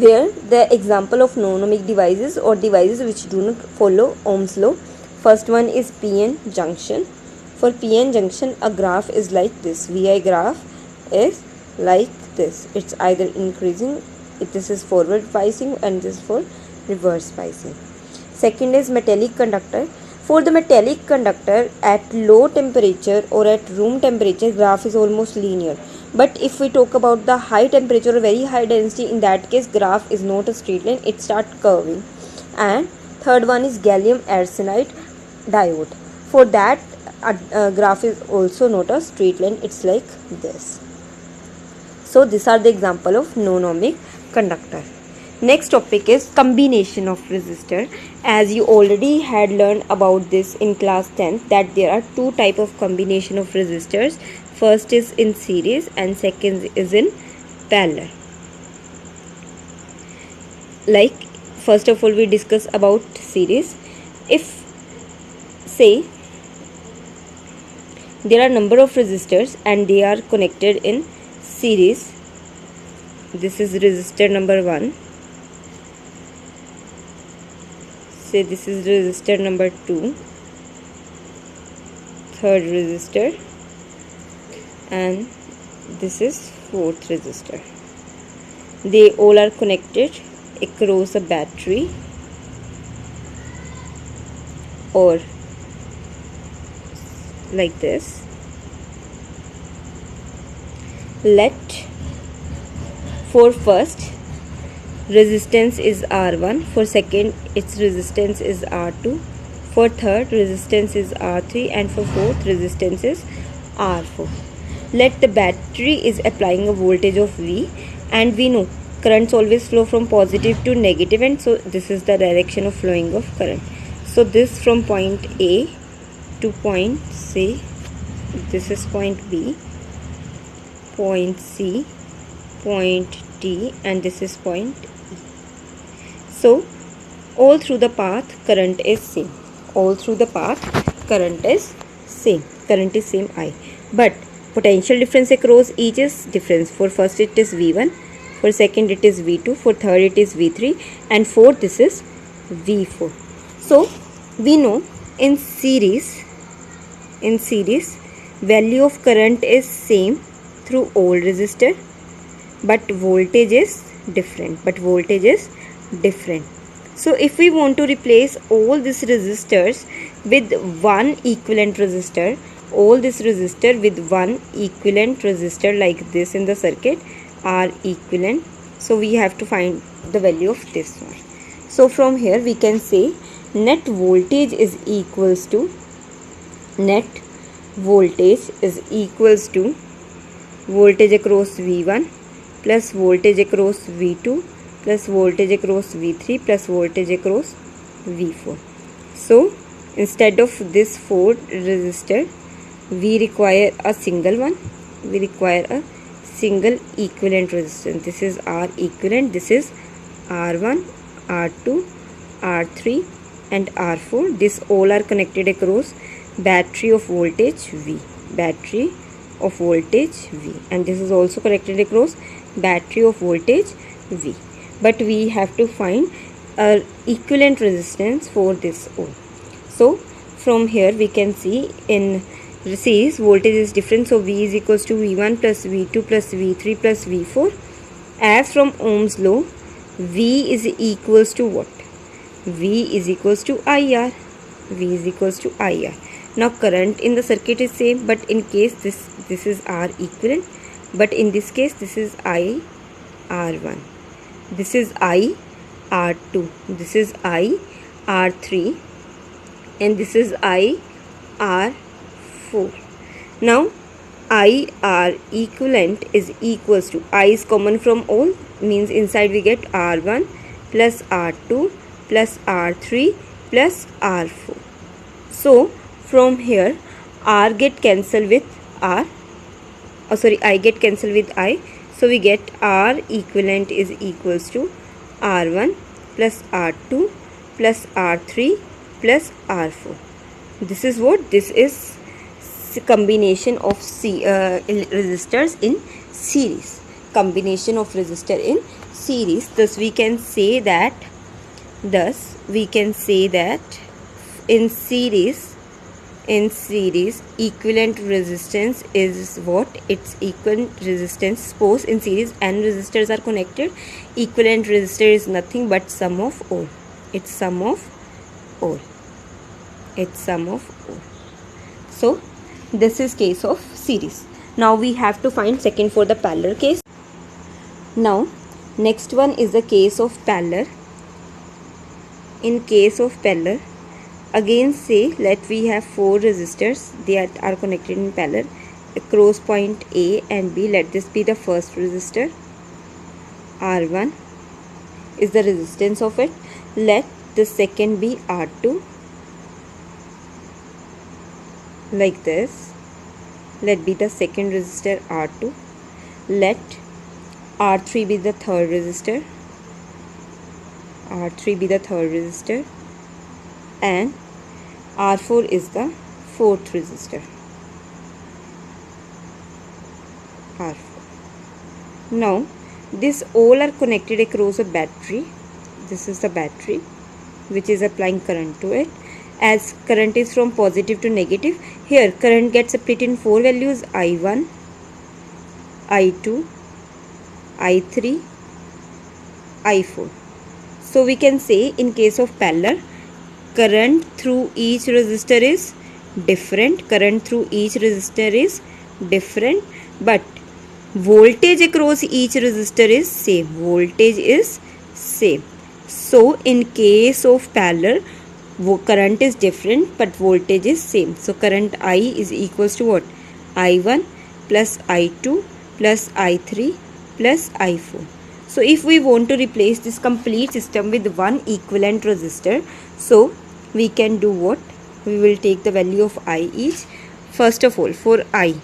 where the example of non-ohmic devices or devices which do not follow Ohm's law. First one is PN junction. For PN junction, a graph is like this. VI graph is like this. It's either increasing, this is forward biasing, and this is for reverse biasing. Second is metallic conductor. For the metallic conductor, at low temperature or at room temperature, graph is almost linear. But if we talk about the high temperature or very high density, in that case graph is not a straight line, it starts curving. And third one is gallium arsenide diode. For that, graph is also not a straight line, it's like this. So these are the example of non-ohmic conductor. Next topic is combination of resistor. As you already had learned about this in class 10th, that there are two type of combination of resistors. First is in series and second is in parallel. Like, first of all we discuss about series. If say there are number of resistors and they are connected in series, this is resistor number 1, say this is resistor number 2, third resistor, and this is fourth resistor. They all are connected across a battery or like this. Let for first resistance is R1, for second its resistance is R2, for third resistance is R3, and for fourth resistance is R4. Let the battery is applying a voltage of V, and we know currents always flow from positive to negative, and so this is the direction of flowing of current. So this from point A to point C, this is point B, point C, point D, and this is point E. So all through the path current is same. All through the path current is same. Current is same I. But potential difference across each is difference. For first it is V1, for second it is V2, for third it is V3, and fourth this is V4. So we know in series value of current is same through all resistor, but voltage is different. So if we want to replace all these resistors with one equivalent resistor, like this in the circuit are equivalent, so we have to find the value of this one. So from here we can say net voltage is equals to voltage across V1 plus voltage across V2 plus voltage across V3 plus voltage across V4. So instead of this 4 resistor, we require a single one. We require a single equivalent resistance. This is R equivalent. This is R1, R2, R3, and R4. This all are connected across battery of voltage V. And this is also connected across battery of voltage V. But we have to find a equivalent resistance for this all. So from here we can see in series voltage is different, so V is equals to V1 plus V2 plus V3 plus V4. As from Ohm's law, V is equals to what? V is equals to IR. Now current in the circuit is same, but in case this is R equivalent, but in this case this is I R1, this is I R2, this is I R3, and this is I R4. Now I R equivalent is equals to, I is common from all, means inside we get R1 plus R2 plus R3 plus R4. So from here R get cancelled with R, I get cancelled with I, so we get R equivalent is equals to R1 plus R2 plus R3 plus R4. This is what? This is combination of resistors in series. combination of resistor in series. Thus we can say that in series equivalent resistance is what? It's equivalent resistance. Suppose in series n resistors are connected, equivalent resistor is nothing but sum of all. It's sum of all. So this is case of series. Now we have to find second for the parallel case. Now next one is the case of parallel. In case of parallel, again say let we have 4 resistors, they are connected in parallel across point A and B. Let this be the first resistor. R1 is the resistance of it. Let the second be R2, like this. Let be the second resistor R2. Let R3 be the third resistor. And R4 is the fourth resistor. R4. Now this all are connected across a battery. This is the battery which is applying current to it. As current is from positive to negative, here current gets split in 4 values: I1, I2, I3, I4. So we can say in case of parallel, current through each resistor is different, but voltage across each resistor is same. So in case of parallel, current is different but voltage is same. So current I is equals to what? I1 plus I2 plus I3 plus I4. So if we want to replace this complete system with one equivalent resistor, so we can do what? We will take the value of I each. First of all, for I,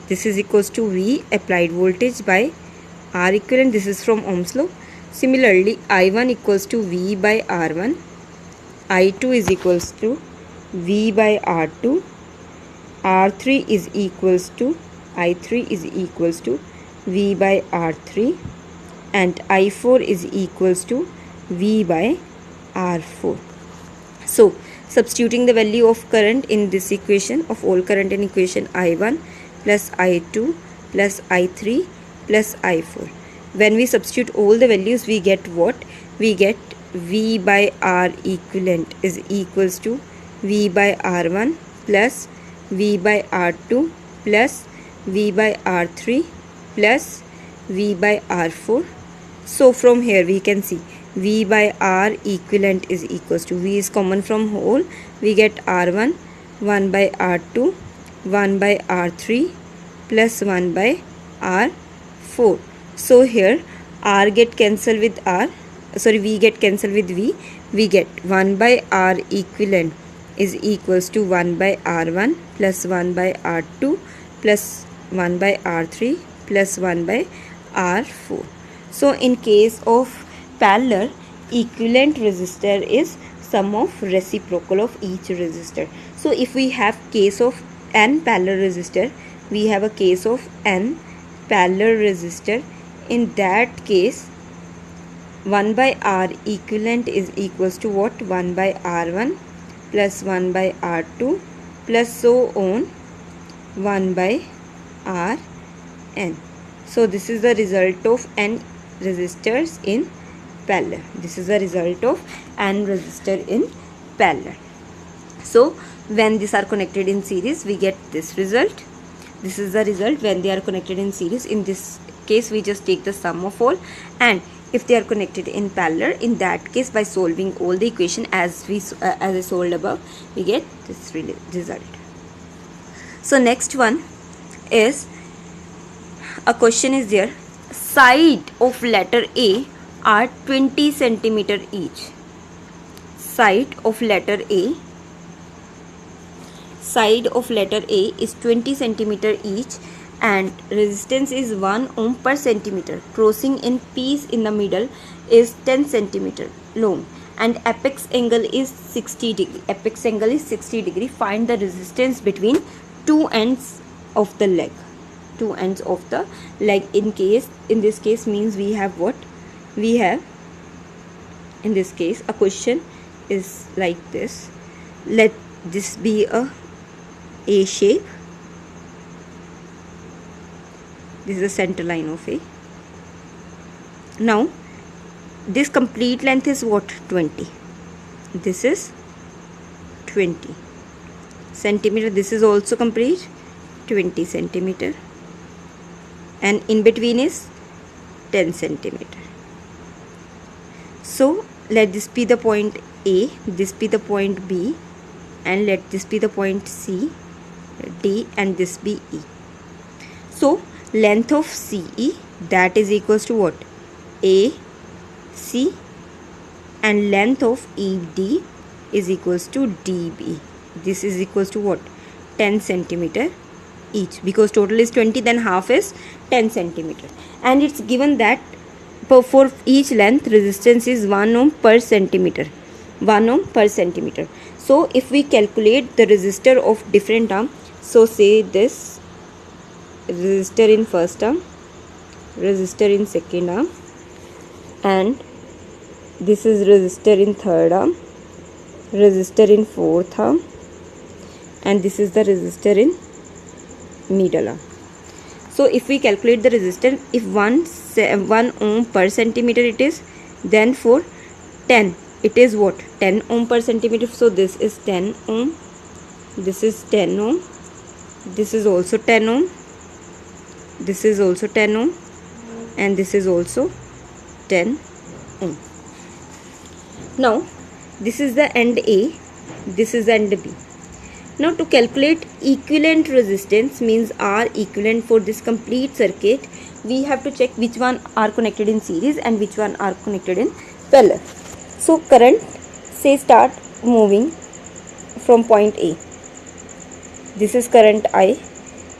this is equals to V applied voltage by R equivalent. This is from Ohm's law. Similarly, I1 equals to V by R1. I2 is equals to V by R2. R3 is equals to V by R3. And I4 is equals to V by R4. So substituting the value of current in this equation, of all current in equation I1 plus I2 plus I3 plus I4. When we substitute all the values, we get what? We get V by R equivalent is equals to V by R1 plus V by R2 plus V by R3 plus V by R4. So from here we can see V by R equivalent is equals to, V is common from whole, we get R1 1 by R2 1 by R3 plus 1 by R4. So here R get cancelled with V get cancelled with V. We get 1 by R equivalent is equals to 1 by R1 plus 1 by R2 plus 1 by R3 plus 1 by R4. So in case of parallel, equivalent resistor is sum of reciprocal of each resistor. So if we have case of n parallel resistor, we have a case of n parallel resistor. In that case, 1 by R equivalent is equals to what? 1 by R1 plus 1 by R2 plus so on 1 by Rn. So this is the result of n resistors in parallel. So when these are connected in series, we get this result. This is the result when they are connected in series. In this case, we just take the sum of all, and if they are connected in parallel, in that case, by solving all the equation as I solved above, we get this result. So next one is a question is there. Side of letter A are 20 centimeter each. Side of letter A is 20 centimeter each, and resistance is 1 ohm per centimeter. Crossing in piece in the middle is 10 centimeter long, and apex angle is 60 degree. Find the resistance between two ends of the leg. two ends of the, like in this case means we have what we have. In this case a question is like this. Let this be a shape. This is the center line of A. Now this complete length is what? 20. This is 20 centimeter. This is also complete 20 centimeter, and in between is 10 centimeter. So let this be the point A, this be the point B, and let this be the point C, D, and this be E. So length of CE, that is equals to what? AC, and length of ED is equals to DB. This is equals to what? 10 centimeter each, because total is 20, then half is 10 centimeter, and it's given that for each length resistance is 1 ohm per centimeter. 1 ohm per centimeter. So if we calculate the resistor of different arm, so say this resistor in first arm, resistor in second arm, and this is resistor in third arm, resistor in fourth arm, and this is the resistor in middle arm. So if we calculate the resistance, if 1 ohm per centimeter it is, then for 10 it is what? 10 ohm per centimeter. So this is 10 ohm, this is 10 ohm, this is also 10 ohm, this is also 10 ohm, and this is also 10 ohm. Now this is the end A, this is the end B. Now to calculate equivalent resistance, means R equivalent for this complete circuit, we have to check which one are connected in series and which one are connected in parallel. So current, say, start moving from point A. This is current I,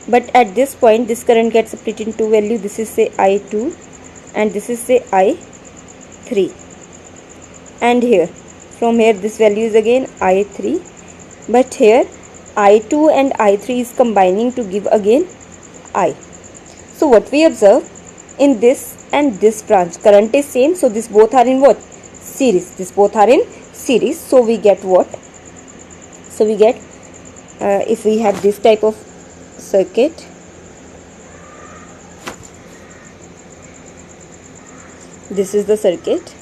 but at this point this current gets split into value. This is say I2 and this is say I3, and here from here this value is again I3, but here I2 and I3 is combining to give again I. So what we observe, in this and this branch current is same, so this both are in what? Series. This both are in series. So we get what? So we get if we have this type of circuit, this is the circuit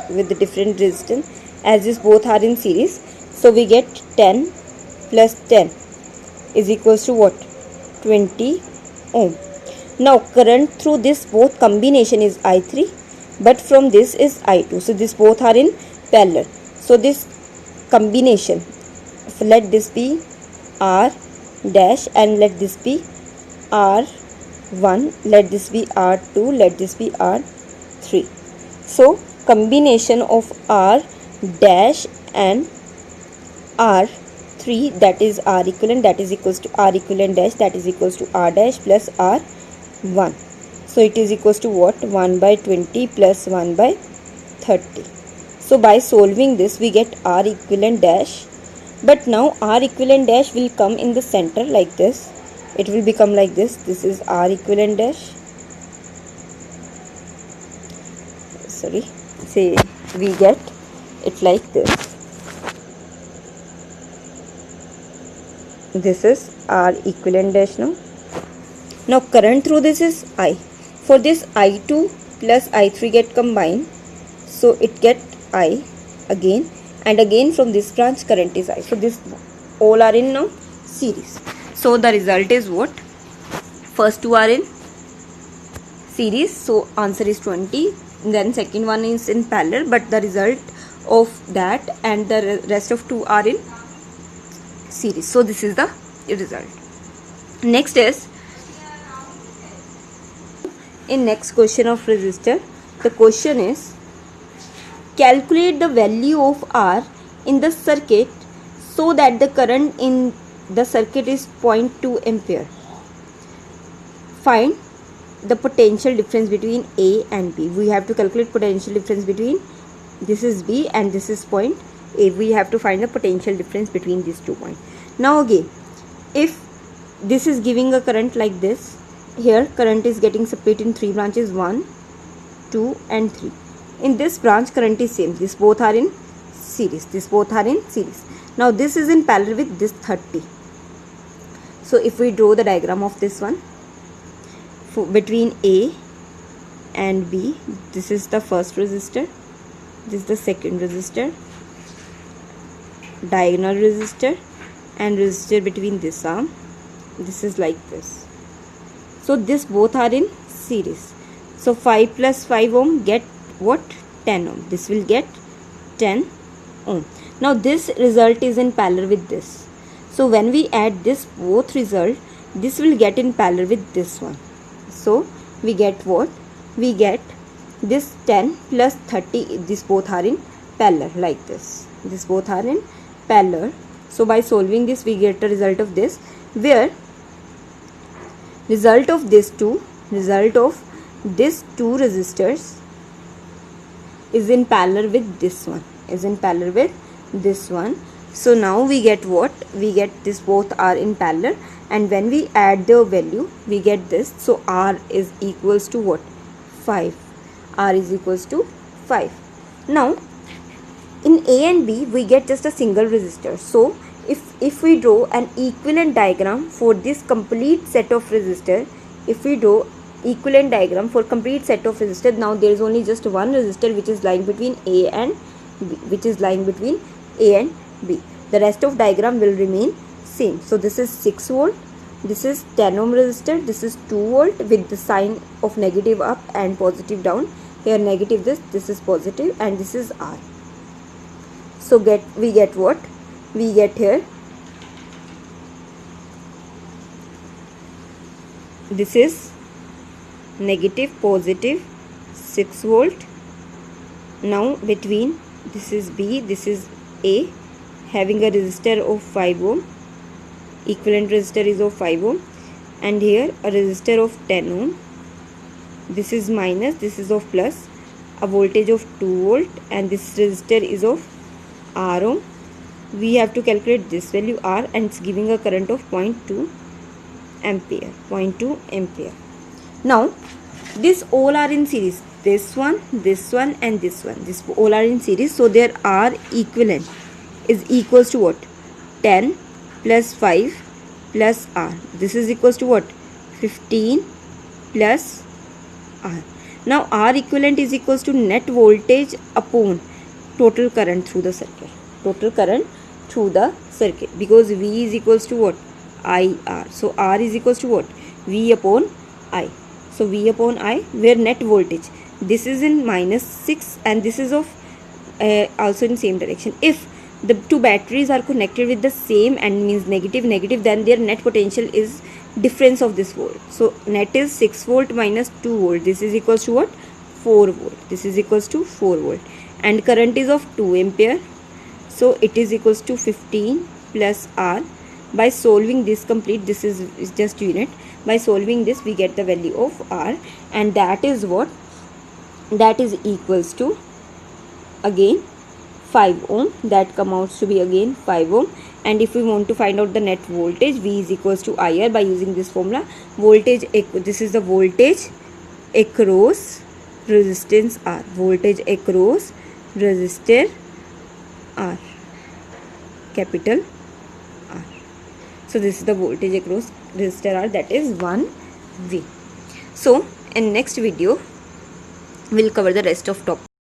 with the different resistance. As this both are in series, so we get 10 plus 10 is equals to what? 20 ohm. Now current through this both combination is I3, but from this is I2. So this both are in parallel. So this combination, let this be R dash and let this be R1, let this be R2, let this be R3. So combination of R dash and R3, that is R equivalent, that is equals to R equivalent dash, that is equals to R dash plus R1. So it is equals to what? 1 by 20 plus 1 by 30. So by solving this we get R equivalent dash, but now R equivalent dash will come in the center like this. It will become like this. This is R equivalent dash. Sorry, say we get it like this. This is R equivalent dash now. Now current through this is I. For this I2 plus I3 get combined, so it get I again, and again from this branch current is I. So this all are in now series. So the result is what? First two are in series, so answer is 20. Then second one is in parallel, but the result of that and the rest of two are in series. So this is the result. Next is, in next question of resistor, the question is calculate the value of R in the circuit so that the current in the circuit is 0.2 ampere. Find the potential difference between A and B. We have to calculate potential difference between, this is B and this is point A. We have to find the potential difference between these 2 points. Now again, if this is giving a current like this Here current is getting split in 3 branches, 1, 2 and 3. In this branch current is same. This both are in series. This both are in series. Now this is in parallel with this 30. So if we draw the diagram of this one, between A and B, this is the first resistor, this is the second resistor, diagonal resistor and resistor between this arm. This is like this. So this both are in series. So 5 plus 5 ohm get what? 10 ohm. This will get 10 ohm. Now this result is in parallel with this. So when we add this both result, this will get in parallel with this one. So we get what? We get this 10 plus 30. This both are in parallel like this. This both are in parallel. So by solving this we get the result of this, where result of these two resistors is in parallel with this one, So now we get what? We get this both are in parallel, and when we add the value we get this. So R is equals to what? 5. R is equals to 5. Now in A and B we get just a single resistor. So if we draw an equivalent diagram for this complete set of resistor, now there is only just one resistor which is lying between A and B, The rest of diagram will remain same. So this is 6 volt, this is 10 ohm resistor, this is 2 volt with the sign of negative up and positive down. Here negative this is positive, and this is R. So we get what? We get here, this is negative positive 6 volt. Now between this is B, this is A, having a resistor of 5 ohm, equivalent resistor is of 5 ohm, and here a resistor of 10 ohm. This is minus, this is of plus, a voltage of 2 volt, and this resistor is of R ohm. We have to calculate this value R, and it's giving a current of 0.2 ampere. Now these all are in series. This one and this one. This all are in series. So their R equivalent is equals to what? 10 plus 5 plus R. This is equals to what? 15 plus R. Now R equivalent is equals to net voltage upon total current through the circuit. Because V is equals to what? IR. So R is equals to what? V upon I. So V upon I, where net voltage, this is in minus 6 and this is of also in same direction. If the two batteries are connected with the same and means negative, then their net potential is difference of this volt. So net is 6 volt minus 2 volt. This is equals to what? 4 volt. And current is of 2 ampere. So it is equals to 15 plus R. By solving this complete, this is just unit. By solving this we get the value of R, and that is what? That is equals to again 5 ohm. That comes out to be again 5 ohm. And if we want to find out the net voltage, V is equals to IR by using this formula. This is the voltage across resistance R. Voltage across resistor R, capital R. So this is the voltage across resistor R, that is 1V. So in next video we'll cover the rest of topic.